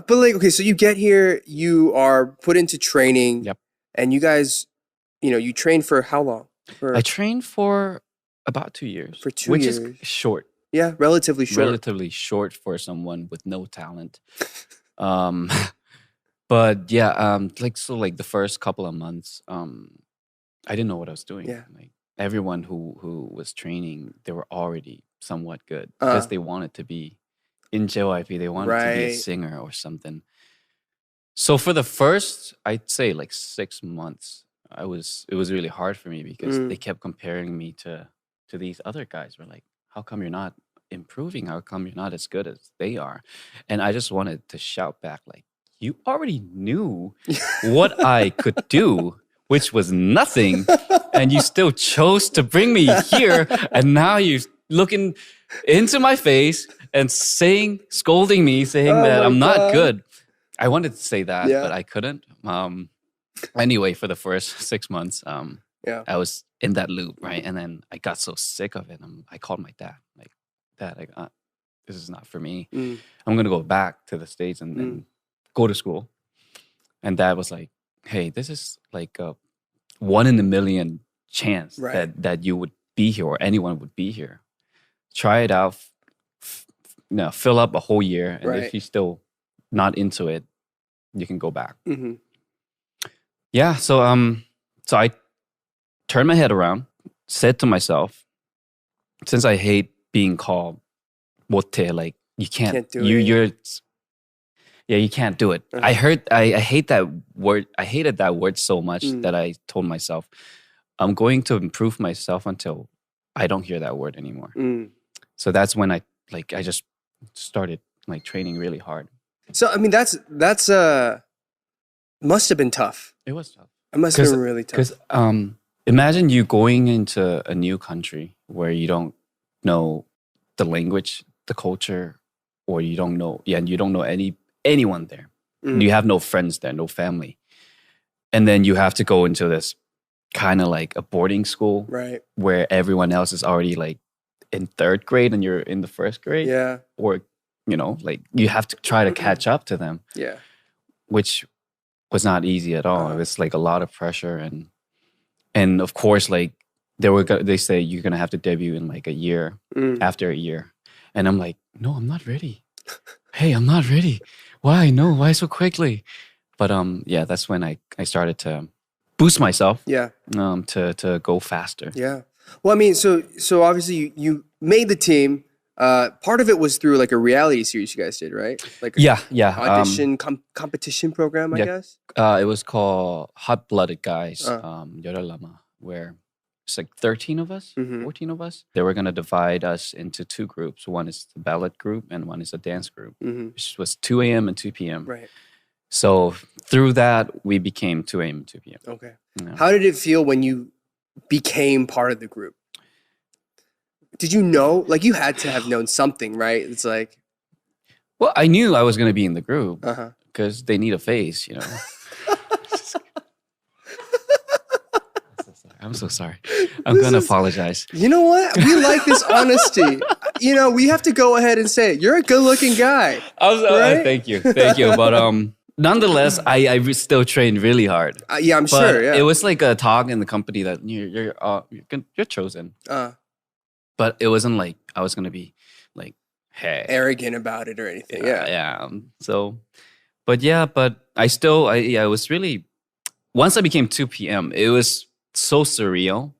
But like, okay, so you get here, you are put into training. Yep. And you guys, you train for how long? I trained for about 2 years. For 2 which years. is short. Yeah, relatively short. Relatively short for someone with no talent. um, but yeah, like the first couple of months, I didn't know what I was doing. Yeah. Like everyone who was training, they were already somewhat good because they wanted to be in JYP. They wanted to be a Right. singer or something. So for the first, I'd say like 6 months, it was really hard for me because they kept comparing me to these other guys. We're like, how come you're not improving? How come you're not as good as they are? And I just wanted to shout back, like, you already knew what I could do, which was nothing, and you still chose to bring me here, and now you're looking into my face and scolding me, saying that I'm not good. I wanted to say that, but I couldn't. Anyway, for the first 6 months, I was in that loop, right? And then I got so sick of it. I called my dad, like, Dad, this is not for me. I'm gonna go back to the States and go to school. And Dad was like, hey, this is like a 1 in a million chance that you would be here or anyone would be here. Try it out, fill up a whole year, and if you're still not into it, you can go back. Yeah, so I turned my head around, said to myself, since I hate being called 못해, like you can't do it. You can't do it. I hate that word. I hated that word so much that I told myself, I'm going to improve myself until I don't hear that word anymore. So that's when I just started like training really hard. So I mean, that's must have been tough. It was tough. It must have been really tough. Because imagine you going into a new country where you don't know the language, the culture, or you don't know anyone there. You have no friends there, no family, and then you have to go into this kind of like a boarding school, right? Where everyone else is already like in 3rd grade and you're in the 1st grade, or like you have to try to catch up to them, which was not easy at all. It was like a lot of pressure, and of course, like they say you're gonna have to debut in like a year, after a year, and I'm like, no, I'm not ready. Hey, I'm not ready. Why? No, why so quickly? But that's when I started to boost myself. To go faster. Yeah. Well, I mean, so obviously you made the team. Part of it was through like a reality series you guys did, right? Like audition competition program, I guess. It was called Hot Blooded Guys, 열혈남아, where it's like 13 of us, 14 of us. They were going to divide us into 2 groups. One is the ballet group and one is a dance group, which was 2 a.m. and 2 p.m. Right. So through that, we became 2 a.m. and 2 p.m. Okay. Yeah. How did it feel when you became part of the group? Did you know? Like, you had to have known something, right? It's like... Well, I knew I was going to be in the group because they need a face, I'm so sorry. I'm going to apologize. You know what? We like this honesty. We have to go ahead and say it. You're a good-looking guy. Right? Thank you. But nonetheless, I still trained really hard. Yeah, I'm sure. Yeah. It was like a talk in the company that you're chosen. But it wasn't like I was going to be like, hey, arrogant about it or anything. Yeah. So, but I was really, once I became 2 p.m., it was so surreal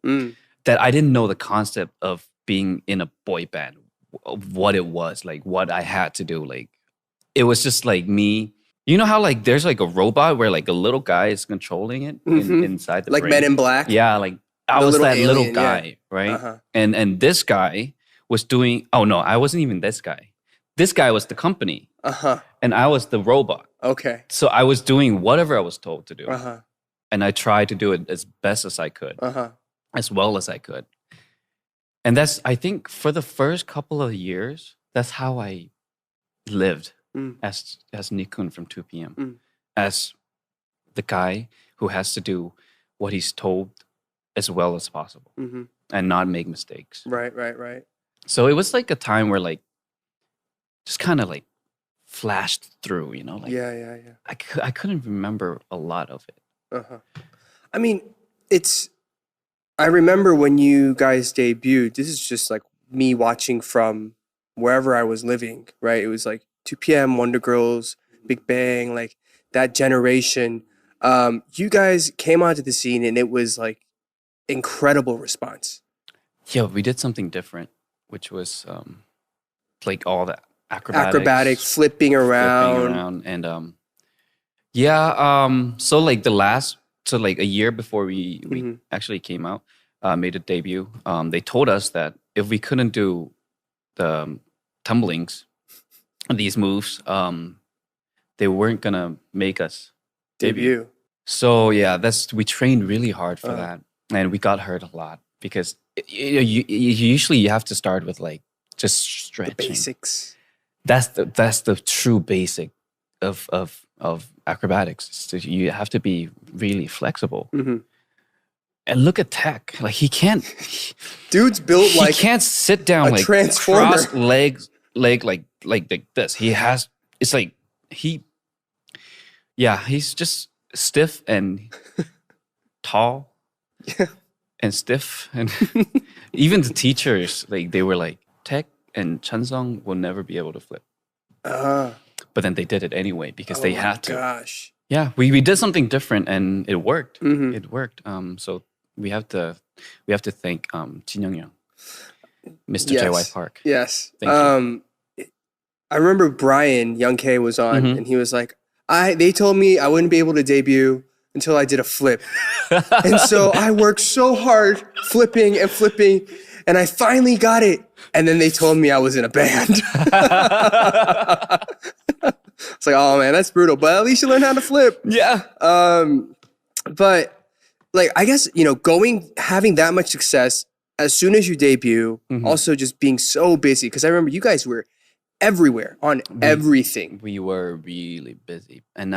that I didn't know the concept of being in a boy band, what it was, like what I had to do. Like, it was just like me. You know how like there's like a robot where like a little guy is controlling it inside the like brain? Men in Black? Yeah, like I was that alien, little guy, right? And this guy was doing, oh no, I wasn't even this guy. This guy was the company. And I was the robot. Okay. So I was doing whatever I was told to do. And I tried to do it as best as I could, as well as I could. And that's, I think, for the first couple of years, that's how I lived as Nikun from 2 p.m. As the guy who has to do what he's told as well as possible and not make mistakes. Right. So it was like a time where like, just kind of like flashed through, you know? Like, yeah. I couldn't remember a lot of it. I mean, I remember when you guys debuted, this is just like me watching from wherever I was living, right? It was like 2 p.m., Wonder Girls, Big Bang, like that generation. You guys came onto the scene and it was like incredible response. Yeah, we did something different, which was like all the acrobatic flipping around. And so like like a year before we actually came out, made a debut, they told us that if we couldn't do the tumblings, these moves, they weren't gonna make us debut. So yeah, we trained really hard for that, and we got hurt a lot because usually you have to start with like just stretching. The basics. That's the true basic of acrobatics. So you have to be really flexible. And look at Tech. Like he can't. Dude's built he can't sit down like transformer. Cross leg like this. He has. It's like he's just stiff and tall. Yeah. And stiff, and even the teachers, like they were like, Tech and Chansung will never be able to flip. But then they did it anyway because they had to. Gosh. Yeah, we did something different and it worked. It worked. So we have to thank Jin Young, Mr. JY Park. Yes. Thank you. I remember Brian Young K was on and he was like, they told me I wouldn't be able to debut until I did a flip. And so I worked so hard flipping, and I finally got it. And then they told me I was in a band. It's like, oh man, that's brutal. But at least you learned how to flip. Yeah. But like, I guess, having that much success as soon as you debut, also just being so busy. Because I remember you guys were everywhere on everything. We were really busy. And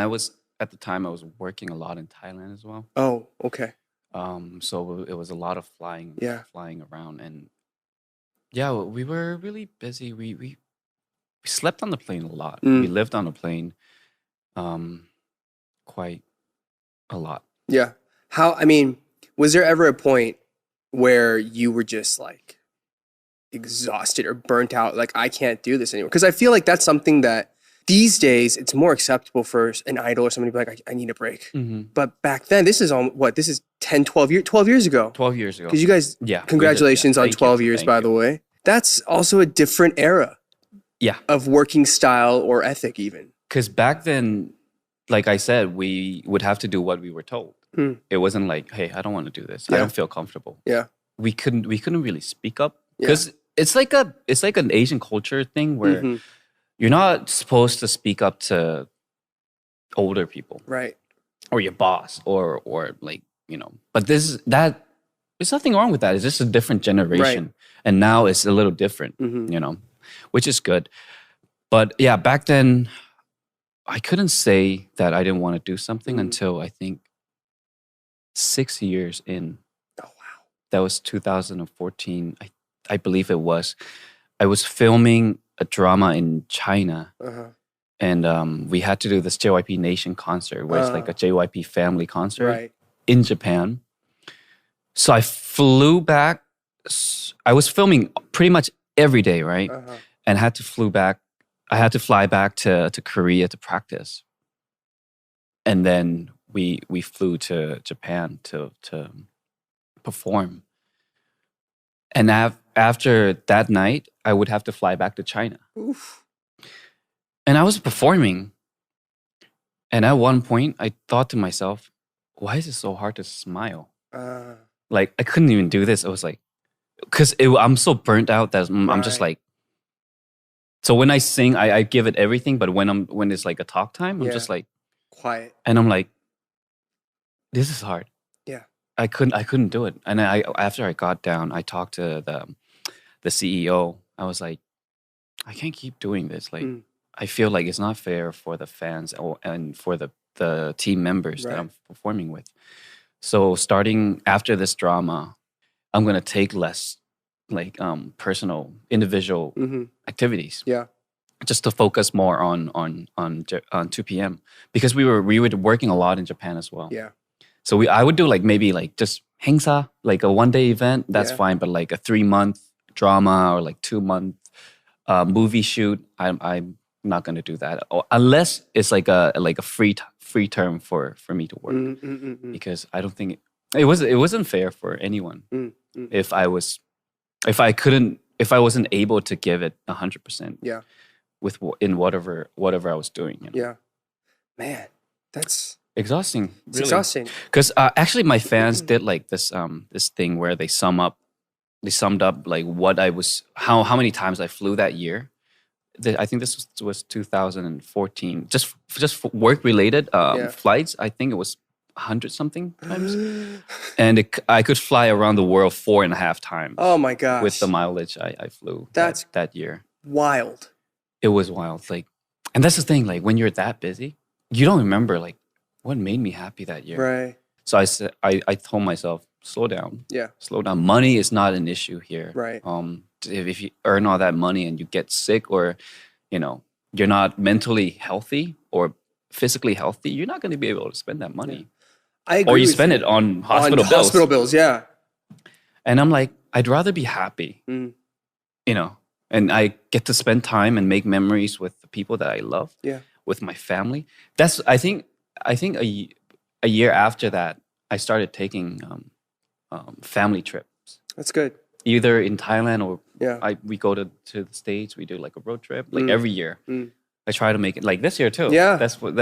at the time, I was working a lot in Thailand as well. Oh, okay. So it was a lot of flying around, and yeah, we were really busy. We slept on the plane a lot. We lived on a plane, quite a lot. Yeah. Was there ever a point where you were just like exhausted or burnt out? Like, I can't do this anymore. Because I feel like that's something that these days it's more acceptable for an idol or somebody to be like, I need a break. But back then, this is 10, 12 years ago. 12 years ago. Because you guys, congratulations on 12 years, by the way. That's also a different era. Yeah. Of working style or ethic even. Because back then, like I said, we would have to do what we were told. It wasn't like, hey, I don't want to do this. I don't feel comfortable. Yeah. We couldn't really speak up. Because it's like an Asian culture thing where you're not supposed to speak up to older people. Right. Or your boss or like, but there's nothing wrong with that. It's just a different generation. Right. And now it's a little different, which is good. But yeah, back then I couldn't say that I didn't want to do something until I think 6 years in. Oh, wow. That was 2014. I believe it was. I was filming a drama in China. And we had to do this JYP Nation concert where it's like a JYP family concert in Japan. So I flew back. I was filming pretty much every day, right? And I had to fly back to Korea to practice. And then we flew to Japan to perform. And after that night, I would have to fly back to China. Oof. And I was performing. And at one point, I thought to myself, why is it so hard to smile? Like, I couldn't even do this. I was like, because I'm so burnt out that I'm just like, so when I sing, I give it everything. But when it's like a talk time, I'm just like, quiet. And I'm like, this is hard. Yeah. I couldn't do it. And after I got down, I talked to the CEO. I was like, I can't keep doing this. Like, I feel like it's not fair for the fans and for the team members that I'm performing with. So starting after this drama, I'm gonna take less like personal, individual activities. Yeah. just to focus more on 2 p.m. because we were working a lot in Japan as well. Yeah. So I would do like maybe like just 행사, like a 1-day event. That's Yeah. fine, but like a 3-month drama or like 2-month movie shoot, I'm not gonna do that unless it's like a free term for me to work because I don't think it wasn't fair for anyone if I wasn't able to give it 100%. Yeah. In whatever I was doing. You know? Yeah. Man, that's exhausting. it's exhausting. Because actually, my fans did like this thing where they summed up like what I was how many times I flew that year. I think this was 2014. Just for work related flights. I think it was 100 something times, and I could fly around the world 4.5 times. Oh my gosh! With the mileage I flew that year. Wild. It was wild. Like, and that's the thing. Like when you're that busy, you don't remember like what made me happy that year. Right. So I told myself, slow down. Yeah. Slow down. Money is not an issue here. Right. If you earn all that money and you get sick or, you know, you're not mentally healthy or physically healthy, you're not going to be able to spend that money. Yeah. I agree. Or you spend it on hospital bills. Hospital bills, yeah. And I'm like, I'd rather be happy. You know. And I get to spend time and make memories with the people that I love, with my family. That's I think a year after that, I started taking family trips. That's good. Either in Thailand or we go to the States. We do like a road trip like every year. I try to make it like this year too. Yeah, that's what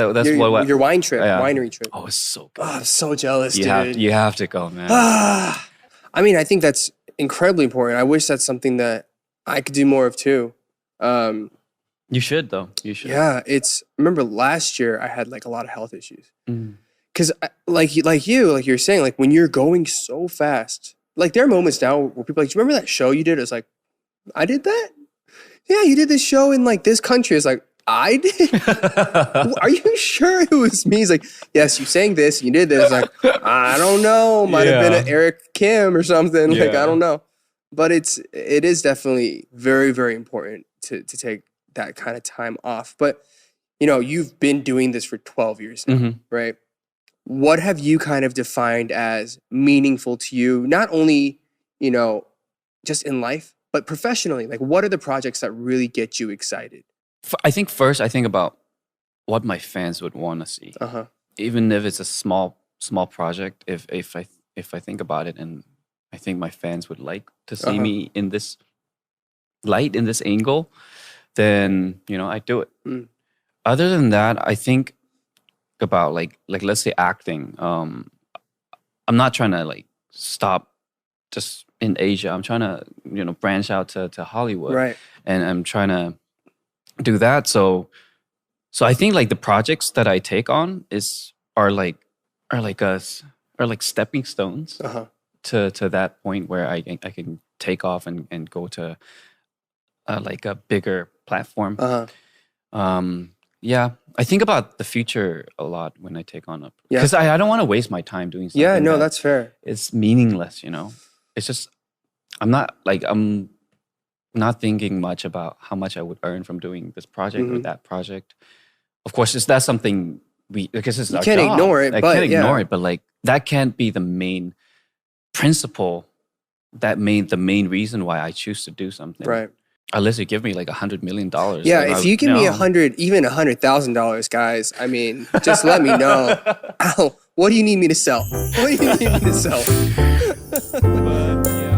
your wine trip, winery trip. Oh, it's so good. Oh, I'm so jealous, dude. You have to go, man. I mean, I think that's incredibly important. I wish that's something that I could do more of too. You should though. You should. Yeah, remember last year I had like a lot of health issues. Because like you're saying, like when you're going so fast, like there are moments now where people are like, do you remember that show you did? It's like, I did that? Yeah, you did this show in like this country. It's like, I did? Are you sure it was me? He's like, yes, you sang this and you did this. Like, I don't know. Might have been an Eric Kim or something. Like, I don't know. But it is definitely very, very important to take that kind of time off. But, you know, you've been doing this for 12 years now, right? What have you kind of defined as meaningful to you, not only, you know, just in life, but professionally? Like, what are the projects that really get you excited? I think first, I think about what my fans would want to see. Even if it's a small project, if I think about it and I think my fans would like to see me in this light, in this angle, then, you know, I do it. Other than that, I think about like let's say acting. I'm not trying to like stop just in Asia. I'm trying to, you know, branch out to Hollywood. Right. And I'm trying to do that. So I think like the projects that I take on are like stepping stones to that point where I can take off and go to like a bigger platform. Yeah, I think about the future a lot when I take on because I don't want to waste my time doing something. Yeah, no, that's fair. It's meaningless, you know. It's just I'm not thinking much about how much I would earn from doing this project or that project. Of course, that's something because it's our job. You can't ignore it. I can't ignore it, but like that can't be the main principle. The main reason why I choose to do something. Right. Unless you give me like $100 million. Yeah, like, if you give me even $100,000, guys, I mean, just let me know. Ow, what do you need me to sell? What do you need me to sell? But, yeah.